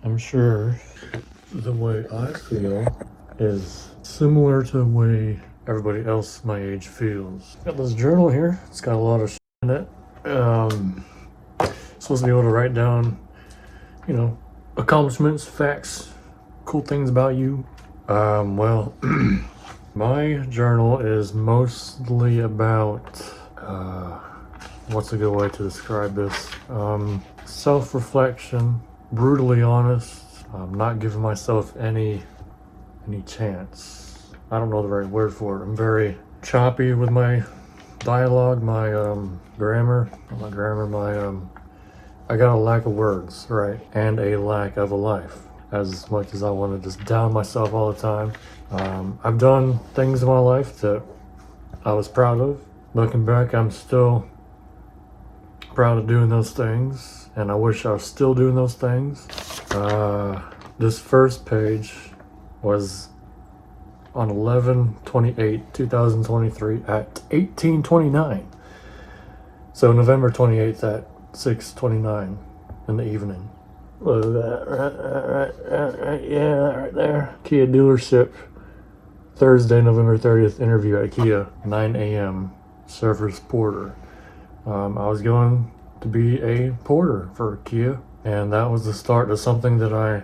I'm sure the way I feel is similar to the way everybody else my age feels. Got this journal here. It's got a lot of shit in it. Supposed to be able to write down, accomplishments, facts, cool things about you. Well, my journal is mostly about, what's a good way to describe this? Self-reflection, brutally honest. I'm not giving myself any chance. I don't know the right word for it. I'm very choppy with my dialogue, my grammar, I got a lack of words, right? And a lack of a life. As much as I want to just down myself all the time. I've done things in my life that I was proud of. Looking back, I'm still proud of doing those things, and I wish I was still doing those things. This first page was on 11/28/2023 at 18:29. So November 28th at 6:29 in the evening. What is that? Right there. Kia dealership. Thursday, November 30th, interview at Kia, 9 a.m. Service porter. I was going to be a porter for Kia, and that was the start of something that I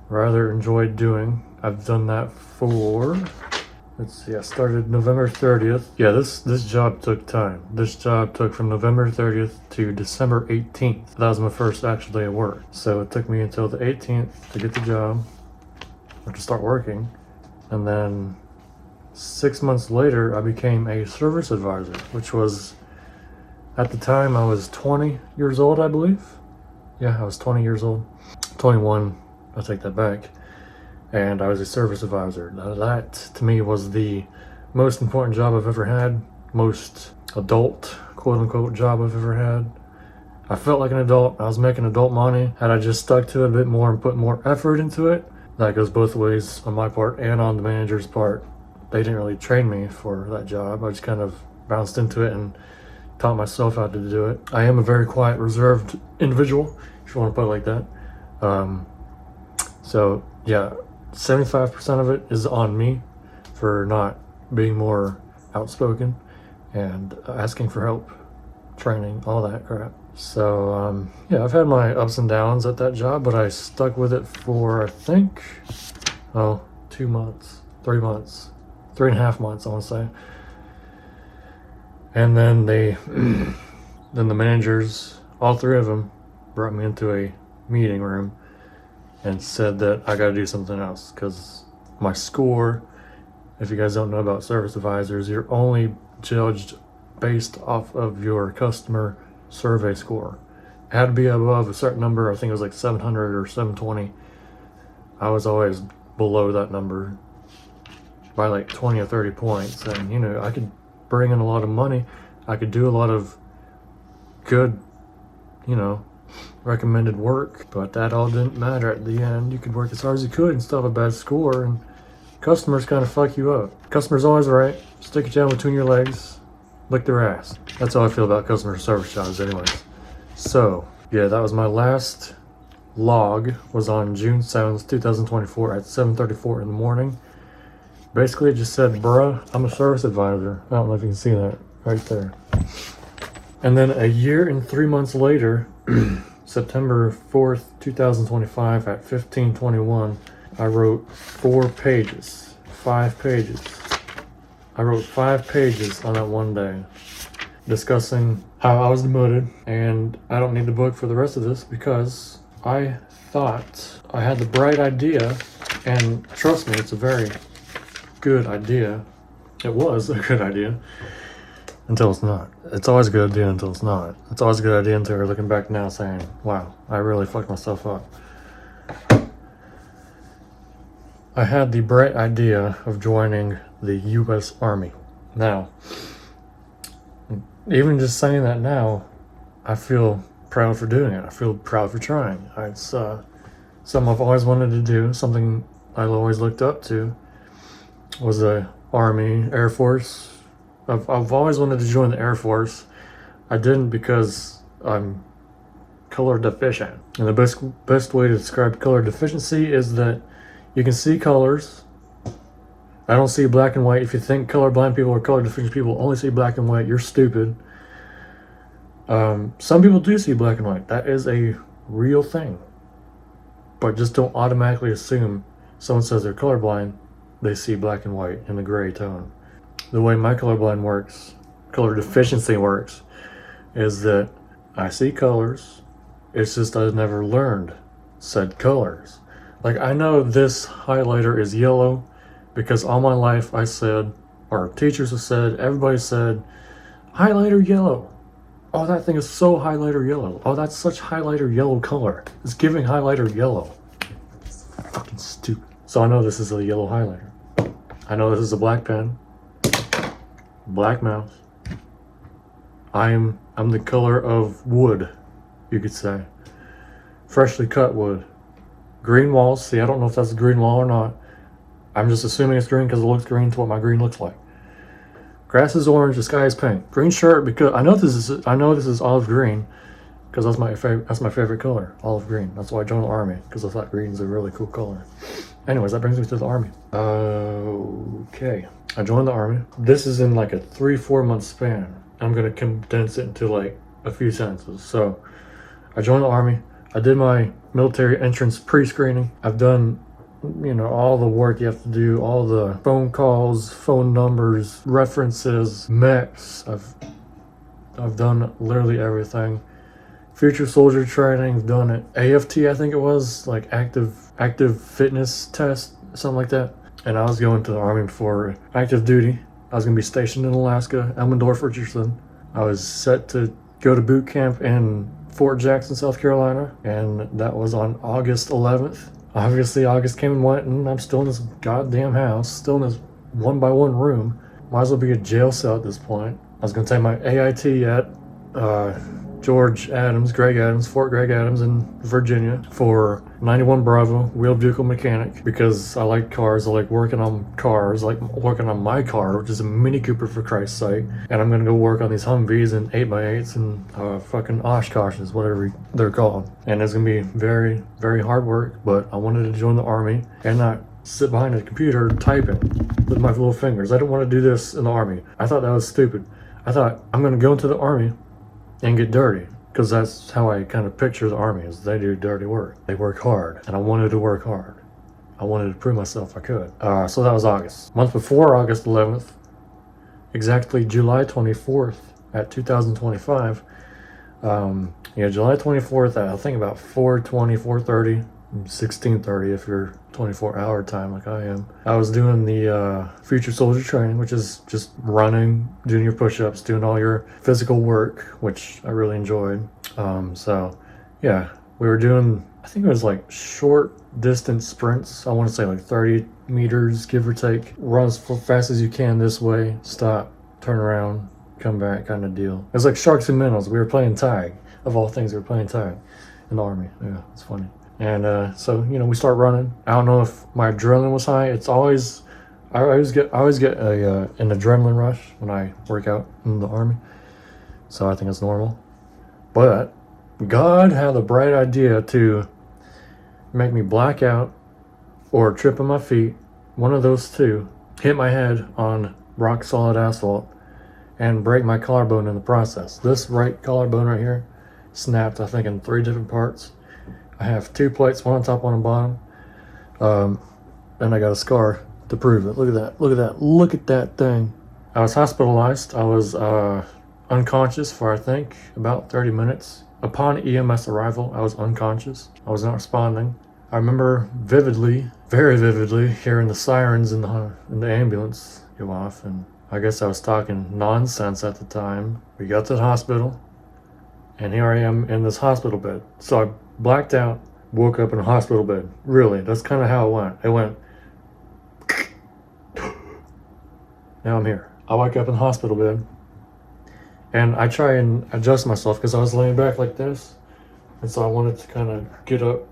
rather enjoyed doing. I've done that for, let's see, I started November 30th. Yeah, this job took time. This job took from November 30th to December 18th. That was my first actual day of work. So it took me until the 18th to get the job, or to start working. And then 6 months later, I became a service advisor, which was, at the time, I was 20 years old, I believe. Yeah, I was 20 years old. 21, I'll take that back. And I was a service advisor. Now that, to me, was the most important job I've ever had. Most adult, quote-unquote, job I've ever had. I felt like an adult. I was making adult money. Had I just stuck to it a bit more and put more effort into it, that goes both ways on my part and on the manager's part. They didn't really train me for that job. I just kind of bounced into it and taught myself how to do it. I am a very quiet, reserved individual, if you want to put it like that. So yeah, 75% of it is on me for not being more outspoken and asking for help, training, all that crap. So yeah, I've had my ups and downs at that job, but I stuck with it for, I think, 2 months, 3 months, 3.5 months, I want to say. And then then the managers, all three of them, brought me into a meeting room and said that I got to do something else, because my score, if you guys don't know about service advisors, you're only judged based off of your customer survey score. It had to be above a certain number. I think it was like 700 or 720. I was always below that number by like 20 or 30 points. And I could bring in a lot of money. I could do a lot of good, recommended work, but that all didn't matter at the end. You could work as hard as you could and still have a bad score, and customers kind of fuck you up. Customer's always right. Stick your tail between your legs, lick their ass. That's how I feel about customer service jobs anyways. So yeah, that was my last log, was on June 7th, 2024 at 7:34 in the morning. Basically it just said, bruh, I'm a service advisor. I don't know if you can see that right there. And then a year and 3 months later, September 4th, 2025 at 15:21, I wrote 5 pages. I wrote 5 pages on that one day, discussing how I was demoted, and I don't need the book for the rest of this because I thought I had the bright idea, and trust me, it's a very good idea. It was a good idea until it's not. It's always a good idea until it's not. It's always a good idea until you're looking back now saying, wow, I really fucked myself up. I had the bright idea of joining the U.S. Army. Now, even just saying that now, I feel proud for doing it. I feel proud for trying. It's something I've always wanted to do, something I always looked up to, was the Army, Air Force. I've always wanted to join the Air Force. I didn't because I'm color deficient. And the best way to describe color deficiency is that you can see colors. I don't see black and white. If you think colorblind people or color deficient people only see black and white, you're stupid. Some people do see black and white. That is a real thing. But just don't automatically assume someone says they're colorblind, they see black and white in the gray tone. The way my color deficiency works, is that I see colors. It's just I've never learned said colors. Like, I know this highlighter is yellow because all my life I said, or teachers have said, everybody said, highlighter yellow. Oh, that thing is so highlighter yellow. Oh, that's such highlighter yellow color. It's giving highlighter yellow. It's fucking stupid. So I know this is a yellow highlighter. I know this is a black pen. Black mouse. I'm the color of wood, you could say. Freshly cut wood. Green walls. See, I don't know if that's a green wall or not. I'm just assuming it's green because it looks green to what my green looks like. Grass is orange, the sky is pink. Green shirt because I know this is olive green because that's my favorite color, olive green. That's why I joined the army, because I thought green is a really cool color. Anyways, that brings me to the army. Okay, I joined the army. This is in like a 3-4 month span. I'm gonna condense it into like a few sentences. So, I joined the army. I did my military entrance pre-screening. I've done, all the work you have to do, all the phone calls, phone numbers, references, mechs. I've done literally everything. Future soldier training, I've done it. AFT, I think it was, like active fitness test, something like that. And I was going to the army for active duty. I was going to be stationed in Alaska, Elmendorf, Richardson. I was set to go to boot camp in Fort Jackson, South Carolina, and that was on August 11th. Obviously, August came and went, and I'm still in this goddamn house, still in this 1-by-1 room. Might as well be a jail cell at this point. I was going to take my AIT at Fort Greg Adams in Virginia for 91 Bravo, wheeled vehicle mechanic, because I like cars. I like working on cars. I like working on my car, which is a Mini Cooper for Christ's sake. And I'm going to go work on these Humvees and 8x8s and fucking Oshkoshes, whatever they're called. And it's going to be very, very hard work, but I wanted to join the army and not sit behind a computer typing with my little fingers. I didn't want to do this in the army. I thought that was stupid. I thought, I'm going to go into the army and get dirty, because that's how I kind of picture the army, is they do dirty work. They work hard, and I wanted to work hard. I wanted to prove myself I could. So that was August. Month before August 11th, exactly July 24th at 2025, July 24th at I think about 4:20, 4:30, 16:30 if you're 24-hour time like I am. I was doing the future soldier training, which is just running, doing your push-ups, doing all your physical work, which I really enjoyed. So yeah, we were doing, I think it was like short distance sprints. I want to say like 30 meters, give or take. Run as fast as you can this way, stop, turn around, come back kind of deal. It was like sharks and minnows. We were playing tag. Of all things, we were playing tag in the army. Yeah, it's funny. And so we start running. I don't know if my adrenaline was high. It's always, I always get an adrenaline rush when I work out in the army. So I think it's normal. But God had the bright idea to make me black out or trip on my feet, one of those two, hit my head on rock solid asphalt, and break my collarbone in the process. This right collarbone right here snapped, I think, in 3 different parts. I have 2 plates, one on top, one on bottom. And I got a scar to prove it. Look at that. Look at that. Look at that thing. I was hospitalized. I was unconscious for, I think, about 30 minutes. Upon EMS arrival, I was unconscious. I was not responding. I remember vividly, very vividly, hearing the sirens in the ambulance go off. And I guess I was talking nonsense at the time. We got to the hospital, and here I am in this hospital bed. So I blacked out, woke up in a hospital bed. Really, that's kind of how it went. It went. Now I'm here. I wake up in the hospital bed, and I try and adjust myself because I was laying back like this, and so I wanted to kind of get up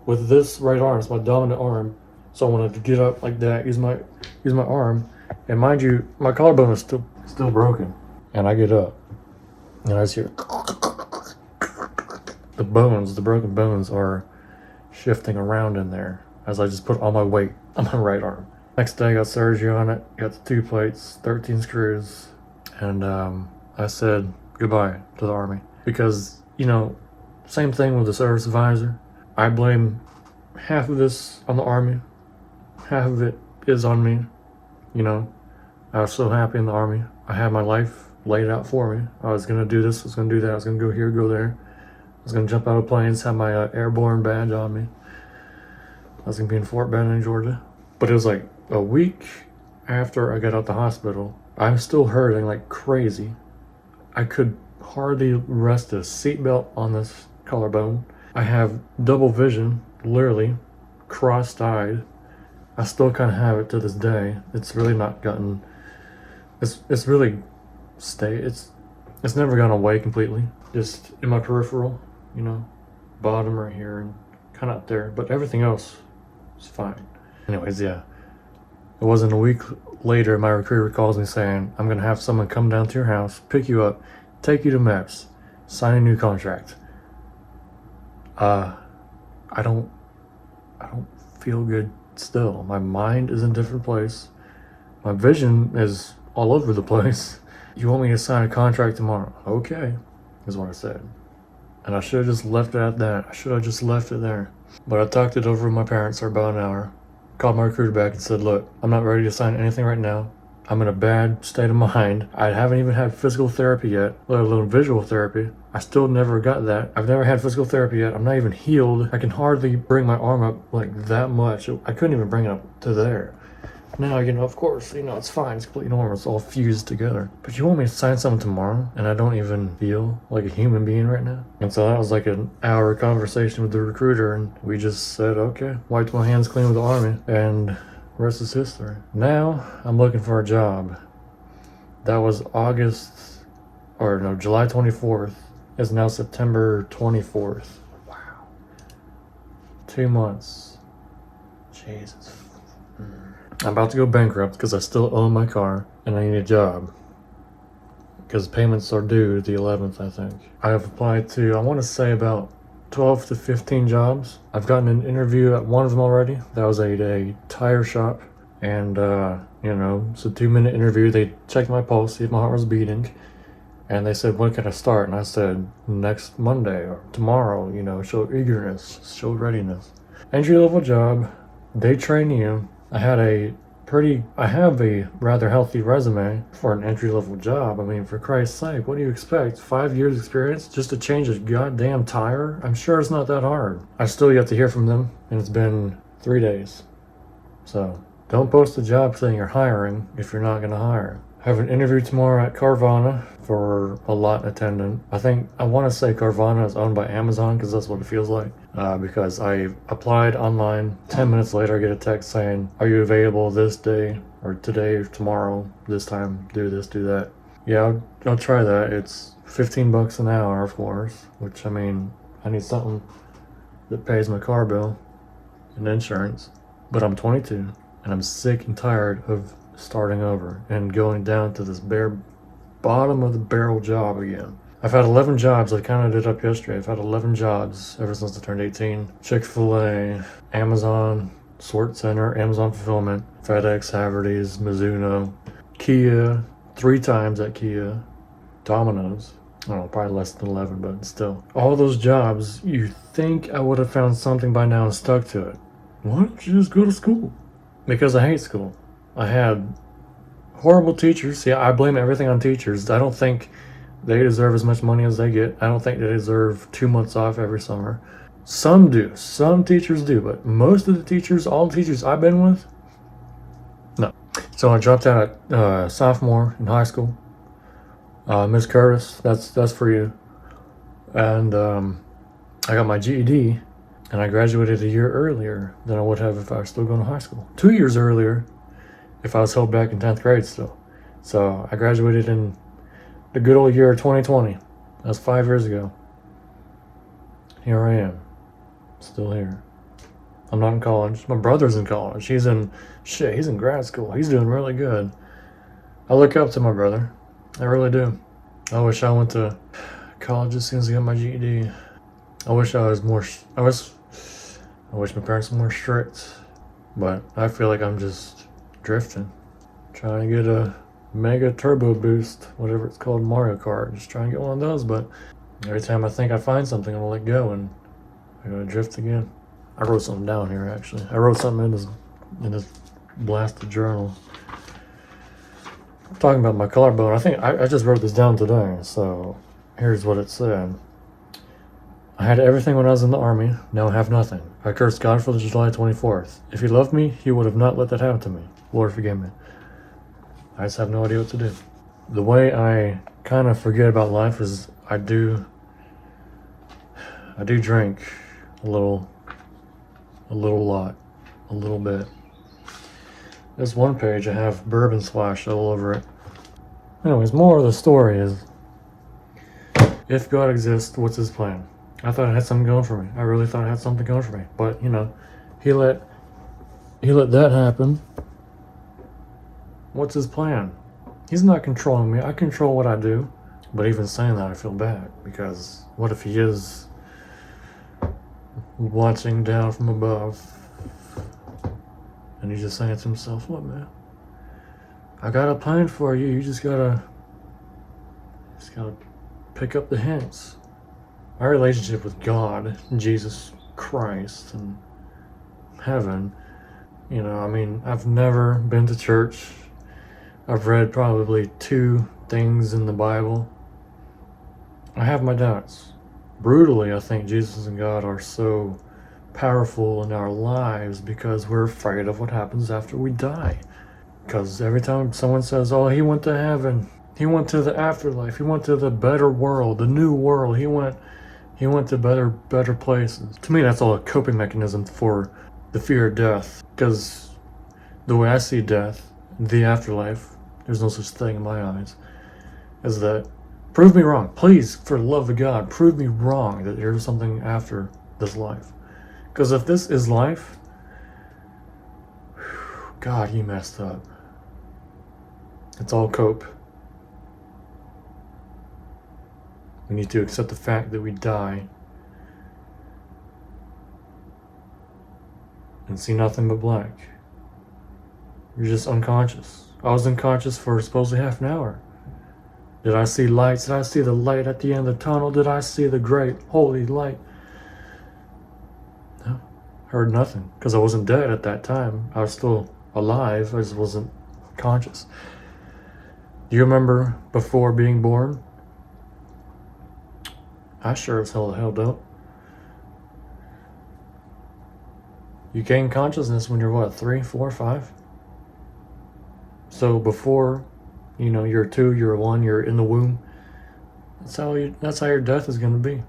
with this right arm. It's my dominant arm, so I wanted to get up like that. Use my arm, and mind you, my collarbone is still broken. And I get up, and I just hear. the broken bones are shifting around in there as I just put all my weight on my right arm. Next day I got surgery on it, got the 2 plates, 13 screws, and I said goodbye to the Army. Because, same thing with the service advisor. I blame half of this on the Army, half of it is on me. I was so happy in the Army. I had my life laid out for me. I was gonna do this, I was gonna do that, I was gonna go here, go there. I was gonna jump out of planes, have my airborne badge on me. I was gonna be in Fort Benning, Georgia. But it was like a week after I got out the hospital. I'm still hurting like crazy. I could hardly rest a seatbelt on this collarbone. I have double vision, literally cross-eyed. I still kind of have it to this day. It's really not gotten. It's really it's never gone away completely. Just in my peripheral, bottom right here and kind of up there. But everything else is fine. Anyways, yeah. It wasn't a week later, my recruiter calls me saying, I'm going to have someone come down to your house, pick you up, take you to MEPS, sign a new contract. I don't feel good still. My mind is in a different place. My vision is all over the place. You want me to sign a contract tomorrow? Okay, is what I said. And I should have just left it at that. I should have just left it there. But I talked it over with my parents for about an hour. Called my recruiter back and said, look, I'm not ready to sign anything right now. I'm in a bad state of mind. I haven't even had physical therapy yet, let alone visual therapy. I still never got that. I've never had physical therapy yet. I'm not even healed. I can hardly bring my arm up like that much. I couldn't even bring it up to there. Now, of course, it's fine. It's completely normal. It's all fused together. But you want me to sign something tomorrow and I don't even feel like a human being right now? And so that was like an hour conversation with the recruiter, and we just said, okay, wiped my hands clean with the Army, and the rest is history. Now, I'm looking for a job. That was July 24th. It's now September 24th. Wow. 2 months. Jesus. I'm about to go bankrupt because I still own my car and I need a job because payments are due the 11th, I think. I have applied to, I want to say about 12 to 15 jobs. I've gotten an interview at one of them already. That was a tire shop, and it's a 2-minute interview. They checked my pulse, see if my heart was beating, and they said, when can I start? And I said, next Monday or tomorrow. Show eagerness, show readiness. Entry-level job, they train you. I have a rather healthy resume for an entry-level job. I mean, for Christ's sake, what do you expect? 5 years experience just to change a goddamn tire? I'm sure it's not that hard. I still yet to hear from them, and it's been 3 days. So, don't post a job saying you're hiring if you're not going to hire. I have an interview tomorrow at Carvana for a lot attendant. I want to say Carvana is owned by Amazon because that's what it feels like. Because I applied online. 10 minutes later, I get a text saying, are you available this day or today or tomorrow, this time, do this, do that. Yeah, I'll try that. It's $15 an hour, of course, which, I need something that pays my car bill and insurance. But I'm 22 and I'm sick and tired of starting over and going down to this bare bottom of the barrel job again. I've had 11 jobs. I counted it up yesterday. I've had 11 jobs ever since I turned 18. Chick-fil-A, Amazon, Sort Center, Amazon Fulfillment, FedEx, Haverty's, Mizuno, Kia, 3 times at Kia, Domino's. I don't know, probably less than 11, but still. All those jobs, you think I would have found something by now and stuck to it. Why don't you just go to school? Because I hate school. I had horrible teachers. Yeah, I blame everything on teachers. I don't think they deserve as much money as they get. I don't think they deserve 2 months off every summer. Some do. Some teachers do. But most of the teachers, all the teachers I've been with, no. So I dropped out at sophomore in high school. Miss Curtis, that's for you. And I got my GED, and I graduated a year earlier than I would have if I was still going to high school. 2 years earlier if I was held back in 10th grade still. So I graduated in the good old year of 2020. That was 5 years ago. Here I am, still here. I'm not in college. My brother's in college. He's in grad school. He's doing really good. I look up to my brother. I really do. I wish I went to college as soon as I got my GED. I wish I was more. I wish my parents were more strict, but I feel like I'm just drifting, trying to get a mega turbo boost, whatever it's called, Mario Kart. Just trying to get one of those, but every time I think I find something, I'll let go and I gotta drift again. I wrote something down here actually. I wrote something in this blasted journal. I'm talking about my collarbone. I think I just wrote this down today. So here's what it said. I had everything when I was in the army. Now I have nothing. I curse God for the July 24th. If he loved me, he would have not let that happen to me. Lord, forgive me. I just have no idea what to do. The way I kind of forget about life is I do drink a little lot, a little bit. This one page I have bourbon splashed all over it. Anyways, more of the story is, if God exists, what's his plan? I thought I had something going for me. I really thought I had something going for me. But, he let that happen. What's his plan? He's not controlling me. I control what I do. But even saying that, I feel bad. Because what if he is watching down from above? And he's just saying to himself, "What, man? I got a plan for you. You just gotta pick up the hints." My relationship with God, Jesus Christ, and heaven, I've never been to church. I've read probably 2 things in the Bible. I have my doubts. Brutally, I think Jesus and God are so powerful in our lives because we're afraid of what happens after we die. Because every time someone says, "Oh, he went to heaven, he went to the afterlife, he went to the better world, the new world, he went to better places." To me, that's all a coping mechanism for the fear of death. Because the way I see death, the afterlife, there's no such thing in my eyes, is that, prove me wrong. Please, for the love of God, prove me wrong that there's something after this life. Because if this is life, God, you messed up. It's all cope. We need to accept the fact that we die and see nothing but black. You're just unconscious. I was unconscious for supposedly half an hour. Did I see lights? Did I see the light at the end of the tunnel? Did I see the great holy light? No. Heard nothing. Because I wasn't dead at that time. I was still alive. I just wasn't conscious. Do you remember before being born? I sure as hell don't. You gain consciousness when you're what, 3, 4, 5? So before, you're 2, you're 1, you're in the womb. That's how your death is going to be.